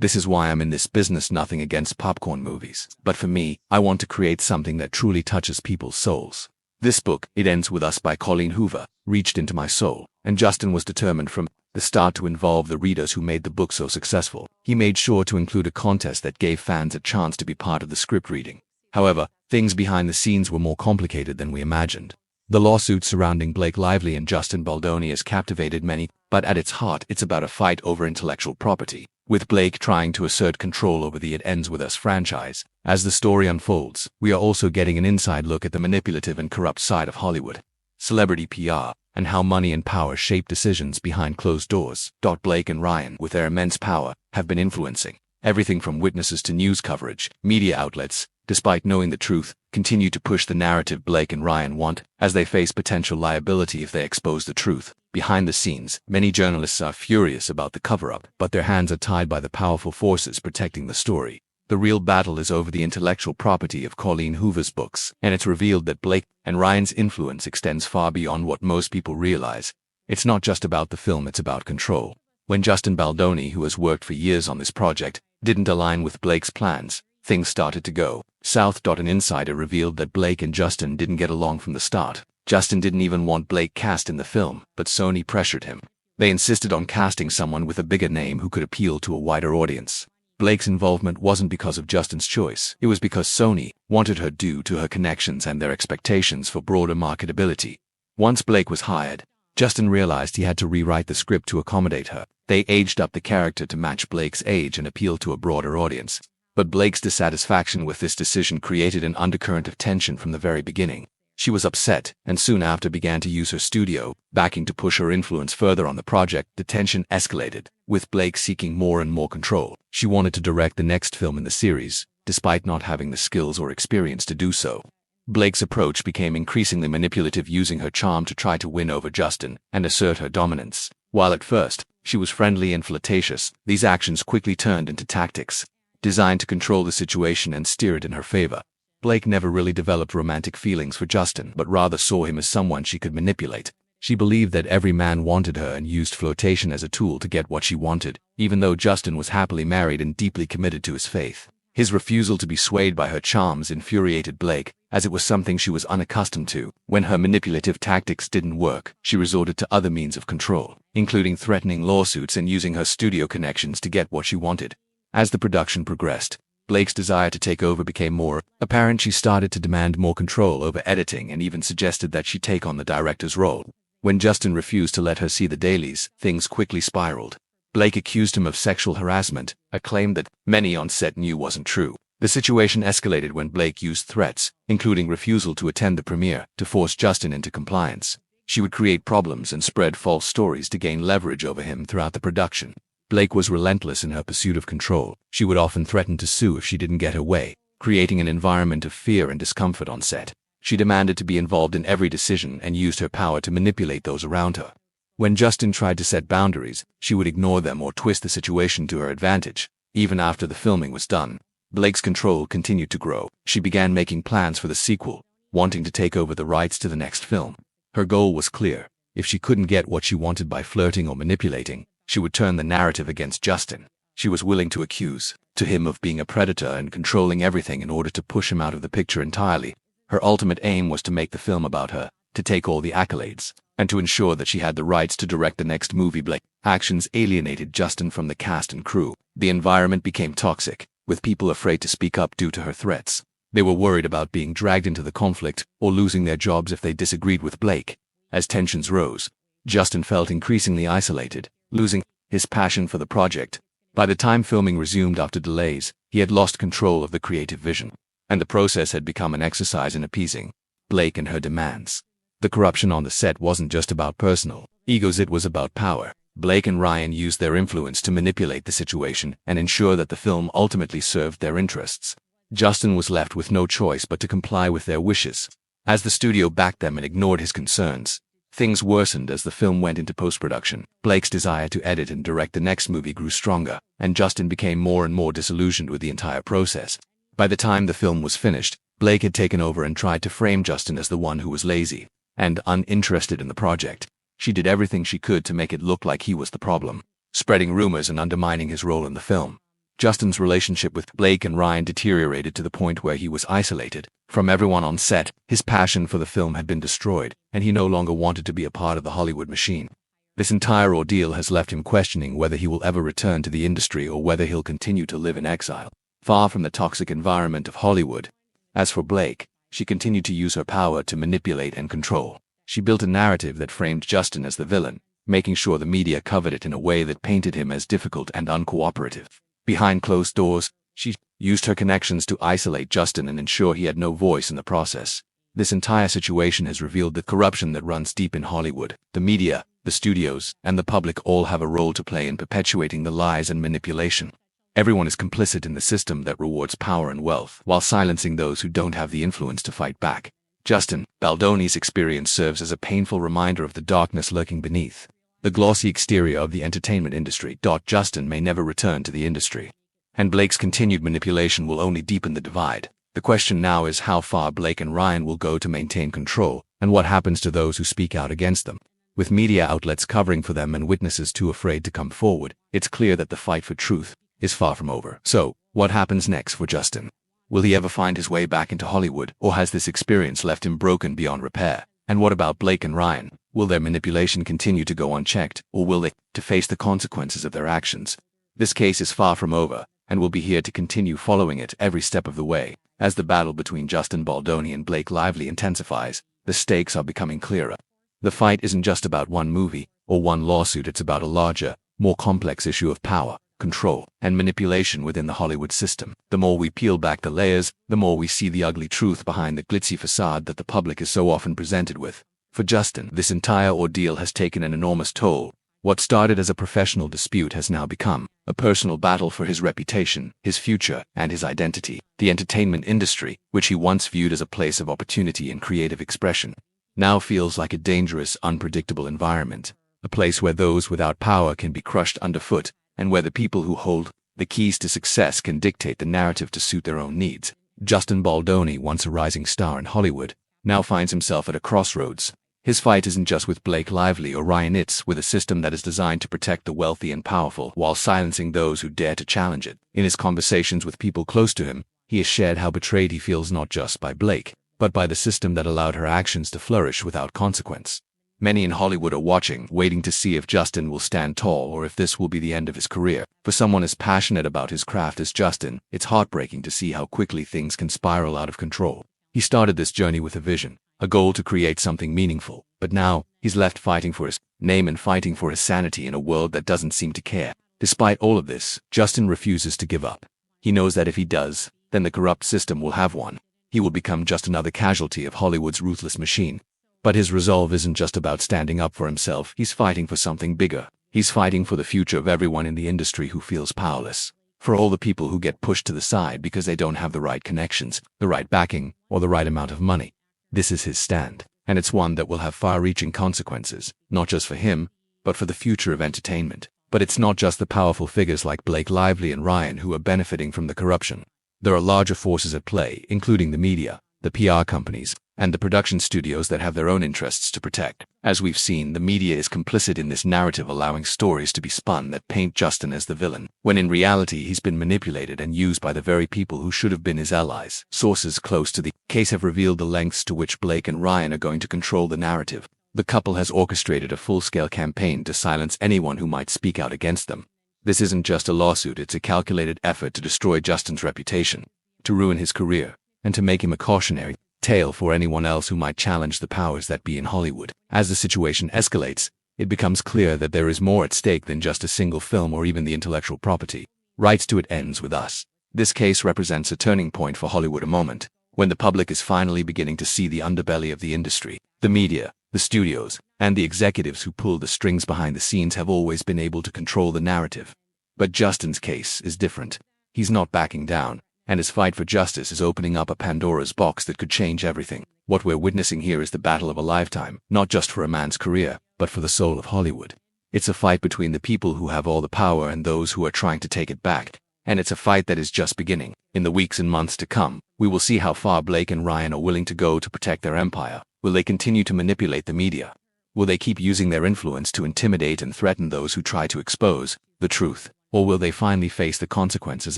This is why I'm in this business. Nothing against popcorn movies, but for me, I want to create something that truly touches people's souls. This book, It Ends With Us by Colleen Hoover, reached into my soul, and Justin was determined from the start to involve the readers who made the book so successful. He made sure to include a contest that gave fans a chance to be part of the script reading. However, things behind the scenes were more complicated than we imagined. The lawsuit surrounding Blake Lively and Justin Baldoni has captivated many, but at its heart it's about a fight over intellectual property, with Blake trying to assert control over the It Ends With Us franchise. As the story unfolds, we are also getting an inside look at the manipulative and corrupt side of Hollywood, celebrity PR, and how money and power shape decisions behind closed doors. Blake and Ryan, with their immense power, have been influencing everything from witnesses to news coverage. Media outlets, despite knowing the truth, continue to push the narrative Blake and Ryan want, as they face potential liability if they expose the truth. Behind the scenes, many journalists are furious about the cover-up, but their hands are tied by the powerful forces protecting the story. The real battle is over the intellectual property of Colleen Hoover's books, and it's revealed that Blake and Ryan's influence extends far beyond what most people realize. It's not just about the film, it's about control. When Justin Baldoni, who has worked for years on this project, didn't align with Blake's plans, things started to go south. An insider revealed that Blake and Justin didn't get along from the start. Justin didn't even want Blake cast in the film, but Sony pressured him. They insisted on casting someone with a bigger name who could appeal to a wider audience. Blake's involvement wasn't because of Justin's choice, it was because Sony wanted her due to her connections and their expectations for broader marketability. Once Blake was hired, Justin realized he had to rewrite the script to accommodate her. They aged up the character to match Blake's age and appeal to a broader audience. But Blake's dissatisfaction with this decision created an undercurrent of tension from the very beginning. She was upset, and soon after began to use her studio backing to push her influence further on the project. The tension escalated, with Blake seeking more and more control. She wanted to direct the next film in the series, despite not having the skills or experience to do so. Blake's approach became increasingly manipulative, using her charm to try to win over Justin and assert her dominance. While at first, she was friendly and flirtatious, these actions quickly turned into tactics designed to control the situation and steer it in her favor. Blake never really developed romantic feelings for Justin, but rather saw him as someone she could manipulate. She believed that every man wanted her and used flirtation as a tool to get what she wanted, even though Justin was happily married and deeply committed to his faith. His refusal to be swayed by her charms infuriated Blake, as it was something she was unaccustomed to. When her manipulative tactics didn't work, she resorted to other means of control, including threatening lawsuits and using her studio connections to get what she wanted. As the production progressed, Blake's desire to take over became more apparent. She started to demand more control over editing and even suggested that she take on the director's role. When Justin refused to let her see the dailies, things quickly spiraled. Blake accused him of sexual harassment, a claim that many on set knew wasn't true. The situation escalated when Blake used threats, including refusal to attend the premiere, to force Justin into compliance. She would create problems and spread false stories to gain leverage over him throughout the production. Blake was relentless in her pursuit of control. She would often threaten to sue if she didn't get her way, creating an environment of fear and discomfort on set. She demanded to be involved in every decision and used her power to manipulate those around her. When Justin tried to set boundaries, she would ignore them or twist the situation to her advantage. Even after the filming was done, Blake's control continued to grow. She began making plans for the sequel, wanting to take over the rights to the next film. Her goal was clear. If she couldn't get what she wanted by flirting or manipulating, she would turn the narrative against Justin. She was willing to accuse him of being a predator and controlling everything in order to push him out of the picture entirely. Her ultimate aim was to make the film about her, to take all the accolades, and to ensure that she had the rights to direct the next movie. Blake's actions alienated Justin from the cast and crew. The environment became toxic, with people afraid to speak up due to her threats. They were worried about being dragged into the conflict or losing their jobs if they disagreed with Blake. As tensions rose, Justin felt increasingly isolated, losing his passion for the project. By the time filming resumed after delays, he had lost control of the creative vision, and the process had become an exercise in appeasing Blake and her demands. The corruption on the set wasn't just about personal egos, it was about power. Blake and Ryan used their influence to manipulate the situation and ensure that the film ultimately served their interests. Justin was left with no choice but to comply with their wishes. As the studio backed them and ignored his concerns, things worsened as the film went into post-production. Blake's desire to edit and direct the next movie grew stronger, and Justin became more and more disillusioned with the entire process. By the time the film was finished, Blake had taken over and tried to frame Justin as the one who was lazy and uninterested in the project. She did everything she could to make it look like he was the problem, spreading rumors and undermining his role in the film. Justin's relationship with Blake and Ryan deteriorated to the point where he was isolated from everyone on set. His passion for the film had been destroyed, and he no longer wanted to be a part of the Hollywood machine. This entire ordeal has left him questioning whether he will ever return to the industry or whether he'll continue to live in exile, far from the toxic environment of Hollywood. As for Blake, she continued to use her power to manipulate and control. She built a narrative that framed Justin as the villain, making sure the media covered it in a way that painted him as difficult and uncooperative. Behind closed doors, she used her connections to isolate Justin and ensure he had no voice in the process. This entire situation has revealed the corruption that runs deep in Hollywood. The media, the studios, and the public all have a role to play in perpetuating the lies and manipulation. Everyone is complicit in the system that rewards power and wealth while silencing those who don't have the influence to fight back. Justin Baldoni's experience serves as a painful reminder of the darkness lurking beneath the glossy exterior of the entertainment industry. Justin may never return to the industry, and Blake's continued manipulation will only deepen the divide. The question now is how far Blake and Ryan will go to maintain control, and what happens to those who speak out against them. With media outlets covering for them and witnesses too afraid to come forward, it's clear that the fight for truth is far from over. So, what happens next for Justin? Will he ever find his way back into Hollywood, or has this experience left him broken beyond repair? And what about Blake and Ryan? Will their manipulation continue to go unchecked, or will they to face the consequences of their actions? This case is far from over, and we'll be here to continue following it every step of the way. As the battle between Justin Baldoni and Blake Lively intensifies, the stakes are becoming clearer. The fight isn't just about one movie or one lawsuit, it's about a larger, more complex issue of power, control, and manipulation within the Hollywood system. The more we peel back the layers, the more we see the ugly truth behind the glitzy facade that the public is so often presented with. For Justin, this entire ordeal has taken an enormous toll. What started as a professional dispute has now become a personal battle for his reputation, his future, and his identity. The entertainment industry, which he once viewed as a place of opportunity and creative expression, now feels like a dangerous, unpredictable environment, a place where those without power can be crushed underfoot, and where the people who hold the keys to success can dictate the narrative to suit their own needs. Justin Baldoni, once a rising star in Hollywood, now finds himself at a crossroads. His fight isn't just with Blake Lively or Ryan, it's with a system that is designed to protect the wealthy and powerful while silencing those who dare to challenge it. In his conversations with people close to him, he has shared how betrayed he feels not just by Blake, but by the system that allowed her actions to flourish without consequence. Many in Hollywood are watching, waiting to see if Justin will stand tall or if this will be the end of his career. For someone as passionate about his craft as Justin, it's heartbreaking to see how quickly things can spiral out of control. He started this journey with a vision, a goal to create something meaningful, but now he's left fighting for his name and fighting for his sanity in a world that doesn't seem to care. Despite all of this, Justin refuses to give up. He knows that if he does, then the corrupt system will have won. He will become just another casualty of Hollywood's ruthless machine. But his resolve isn't just about standing up for himself. He's fighting for something bigger. He's fighting for the future of everyone in the industry who feels powerless. For all the people who get pushed to the side because they don't have the right connections, the right backing, or the right amount of money. This is his stand, and it's one that will have far-reaching consequences, not just for him, but for the future of entertainment. But it's not just the powerful figures like Blake Lively and Ryan who are benefiting from the corruption. There are larger forces at play, including the media, the PR companies, and the production studios that have their own interests to protect. As we've seen, the media is complicit in this narrative, allowing stories to be spun that paint Justin as the villain, when in reality he's been manipulated and used by the very people who should have been his allies. Sources close to the case have revealed the lengths to which Blake and Ryan are going to control the narrative. The couple has orchestrated a full-scale campaign to silence anyone who might speak out against them. This isn't just a lawsuit, it's a calculated effort to destroy Justin's reputation, to ruin his career, and to make him a cautionary tale for anyone else who might challenge the powers that be in Hollywood. As the situation escalates, it becomes clear that there is more at stake than just a single film or even the intellectual property. Rights to it ends with us. This case represents a turning point for Hollywood, a moment when the public is finally beginning to see the underbelly of the industry. The media, the studios, and the executives who pull the strings behind the scenes have always been able to control the narrative. But Justin's case is different. He's not backing down, and his fight for justice is opening up a Pandora's box that could change everything. What we're witnessing here is the battle of a lifetime, not just for a man's career, but for the soul of Hollywood. It's a fight between the people who have all the power and those who are trying to take it back, and it's a fight that is just beginning. In the weeks and months to come, we will see how far Blake and Ryan are willing to go to protect their empire. Will they continue to manipulate the media? Will they keep using their influence to intimidate and threaten those who try to expose the truth? Or will they finally face the consequences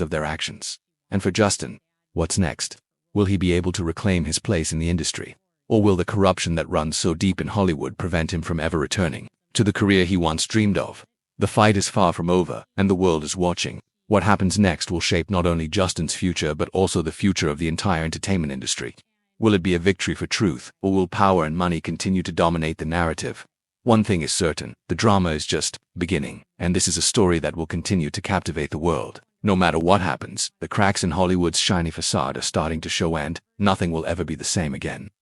of their actions? And for Justin, what's next? Will he be able to reclaim his place in the industry? Or will the corruption that runs so deep in Hollywood prevent him from ever returning to the career he once dreamed of? The fight is far from over, and the world is watching. What happens next will shape not only Justin's future but also the future of the entire entertainment industry. Will it be a victory for truth, or will power and money continue to dominate the narrative? One thing is certain, the drama is just beginning, and this is a story that will continue to captivate the world. No matter what happens, the cracks in Hollywood's shiny facade are starting to show, and nothing will ever be the same again.